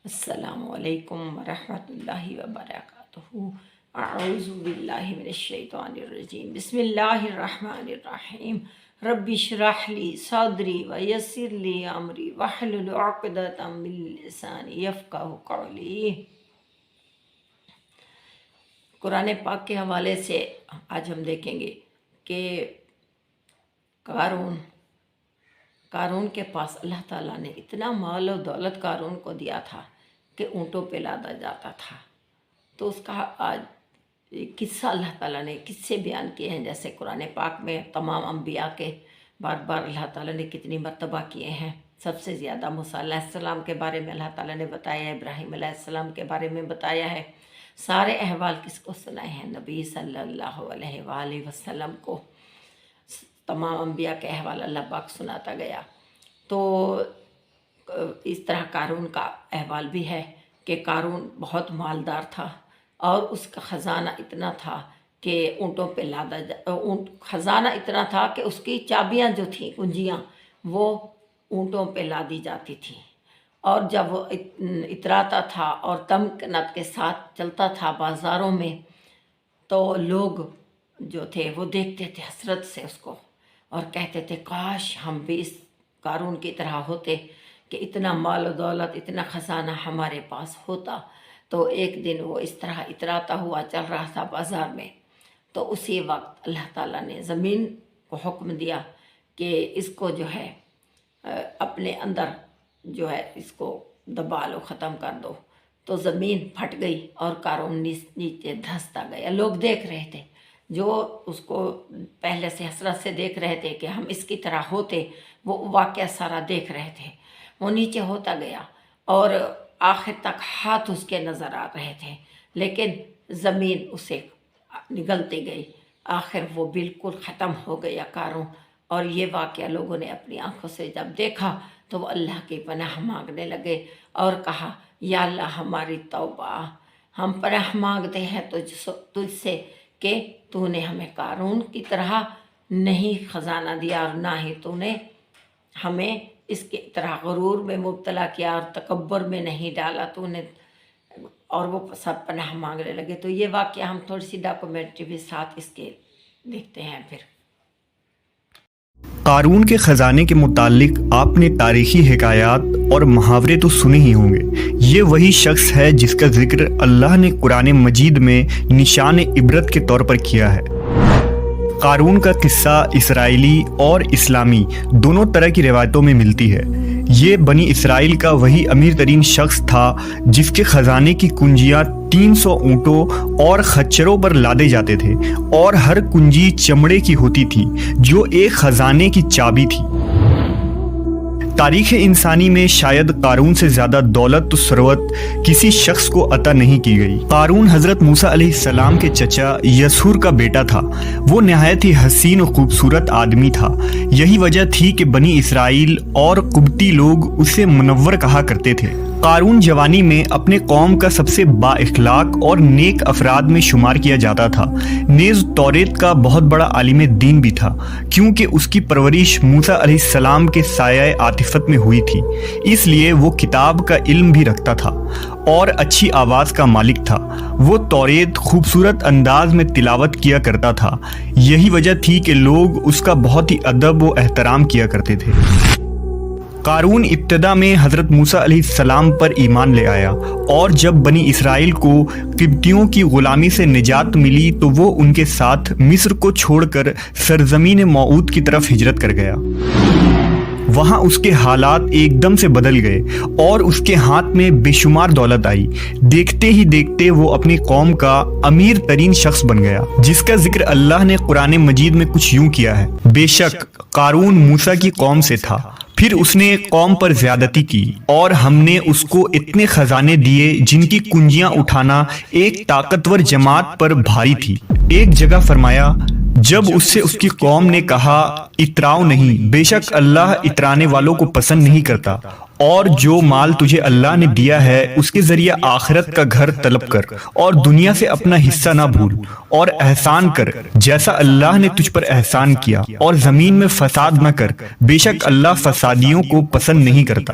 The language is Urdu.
السلام علیکم ورحمۃ اللہ وبرکاتہ۔ اعوذ باللہ من الشیطان الرجیم، بسم اللہ الرحمن الرحیم۔ رب اشرح لی صدری ویسر لی امری واحلل عقدۃ من لسانی یفقہوا قولی۔ قرآن پاک کے حوالے سے آج ہم دیکھیں گے کہ قارون کے پاس اللہ تعالیٰ نے اتنا مال و دولت قارون کو دیا تھا کہ اونٹوں پہ لادا جاتا تھا۔ تو اس کا آج قصہ اللہ تعالیٰ نے قصے بیان کیے ہیں، جیسے قرآن پاک میں تمام انبیاء کے بار بار اللہ تعالیٰ نے کتنی مرتبہ کیے ہیں۔ سب سے زیادہ موسیٰ علیہ السلام کے بارے میں اللہ تعالیٰ نے بتایا ہے، ابراہیم علیہ السلام کے بارے میں بتایا ہے۔ سارے احوال کس کو سنائے ہیں؟ نبی صلی اللہ علیہ وآلہ وسلم کو تمام انبیاء کے احوال اللہ پاک سناتا گیا۔ تو اس طرح قارون کا احوال بھی ہے کہ قارون بہت مالدار تھا اور اس کا خزانہ اتنا تھا کہ اونٹوں پہ خزانہ اتنا تھا کہ اس کی چابیاں جو تھیں، کنجیاں، وہ اونٹوں پہ لادی جاتی تھیں، اور جب وہ اتراتا تھا اور تمکنت کے ساتھ چلتا تھا بازاروں میں تو لوگ جو تھے وہ دیکھتے تھے حسرت سے اس کو اور کہتے تھے کاش ہم بھی اس قارون کی طرح ہوتے کہ اتنا مال و دولت، اتنا خزانہ ہمارے پاس ہوتا۔ تو ایک دن وہ اس طرح اتراتا ہوا چل رہا تھا بازار میں، تو اسی وقت اللہ تعالیٰ نے زمین کو حکم دیا کہ اس کو جو ہے اپنے اندر جو ہے اس کو دبا لو، ختم کر دو۔ تو زمین پھٹ گئی اور قارون نیچے دھنستا گیا۔ لوگ دیکھ رہے تھے، جو اس کو پہلے سے حسرت سے دیکھ رہے تھے کہ ہم اس کی طرح ہوتے، وہ واقعہ سارا دیکھ رہے تھے۔ وہ نیچے ہوتا گیا اور آخر تک ہاتھ اس کے نظر آ رہے تھے، لیکن زمین اسے نگلتی گئی۔ آخر وہ بالکل ختم ہو گیا قارون۔ اور یہ واقعہ لوگوں نے اپنی آنکھوں سے جب دیکھا تو وہ اللہ کی پناہ مانگنے لگے اور کہا یا اللہ ہماری توبہ، ہم پناہ مانگتے ہیں تجھ سے کہ تو نے ہمیں قارون کی طرح نہیں خزانہ دیا اور نہ ہی تو نے ہمیں اس کی طرح غرور میں مبتلا کیا اور تکبر میں نہیں ڈالا تو نے۔ اور وہ سب پناہ مانگنے لگے۔ تو یہ واقعہ ہم تھوڑی سی ڈاکومنٹری بھی ساتھ اس کے دیکھتے ہیں۔ پھر قارون کے خزانے کے متعلق آپ نے تاریخی حکایات اور محاورے تو سنے ہی ہوں گے۔ یہ وہی شخص ہے جس کا ذکر اللہ نے قرآن مجید میں نشان عبرت کے طور پر کیا ہے۔ قارون کا قصہ اسرائیلی اور اسلامی دونوں طرح کی روایتوں میں ملتی ہے۔ یہ بنی اسرائیل کا وہی امیر ترین شخص تھا جس کے خزانے کی کنجیاں 300 اونٹوں اور خچروں پر لادے جاتے تھے، اور ہر کنجی چمڑے کی ہوتی تھی جو ایک خزانے کی چابی تھی۔ تاریخ انسانی میں شاید قارون سے زیادہ دولت و ثروت کسی شخص کو عطا نہیں کی گئی۔ قارون حضرت موسیٰ علیہ السلام کے چچا یسہور کا بیٹا تھا۔ وہ نہایت ہی حسین و خوبصورت آدمی تھا۔ یہی وجہ تھی کہ بنی اسرائیل اور قبطی لوگ اسے منور کہا کرتے تھے۔ قارون جوانی میں اپنے قوم کا سب سے با اخلاق اور نیک افراد میں شمار کیا جاتا تھا، نیز توریت کا بہت بڑا عالم دین بھی تھا، کیونکہ اس کی پرورش موسیٰ علیہ السلام کے سایہ عاطفت میں ہوئی تھی، اس لیے وہ کتاب کا علم بھی رکھتا تھا اور اچھی آواز کا مالک تھا۔ وہ توریت خوبصورت انداز میں تلاوت کیا کرتا تھا، یہی وجہ تھی کہ لوگ اس کا بہت ہی ادب و احترام کیا کرتے تھے۔ قارون ابتدا میں حضرت موسیٰ علیہ السلام پر ایمان لے آیا، اور جب بنی اسرائیل کو قبطیوں کی غلامی سے نجات ملی تو وہ ان کے ساتھ مصر کو چھوڑ کر سرزمین موعود کی طرف ہجرت کر گیا۔ وہاں اس کے حالات ایک دم سے بدل گئے اور اس کے ہاتھ میں بے شمار دولت آئی۔ دیکھتے ہی دیکھتے وہ اپنی قوم کا امیر ترین شخص بن گیا، جس کا ذکر اللہ نے قرآن مجید میں کچھ یوں کیا ہے: بے شک قارون موسیٰ کی قوم سے تھا، پھر اس نے قوم پر زیادتی کی، اور ہم نے اس کو اتنے خزانے دیے جن کی کنجیاں اٹھانا ایک طاقتور جماعت پر بھاری تھی۔ ایک جگہ فرمایا جب اس سے اس کی قوم نے کہا اتراؤ نہیں، بے شک اللہ اترانے والوں کو پسند نہیں کرتا، اور جو مال تجھے اللہ نے دیا ہے اس کے ذریعے آخرت کا گھر طلب کر اور دنیا سے اپنا حصہ نہ بھول، اور احسان کر جیسا اللہ نے تجھ پر احسان کیا، اور زمین میں فساد نہ کر، بے شک اللہ فسادیوں کو پسند نہیں کرتا۔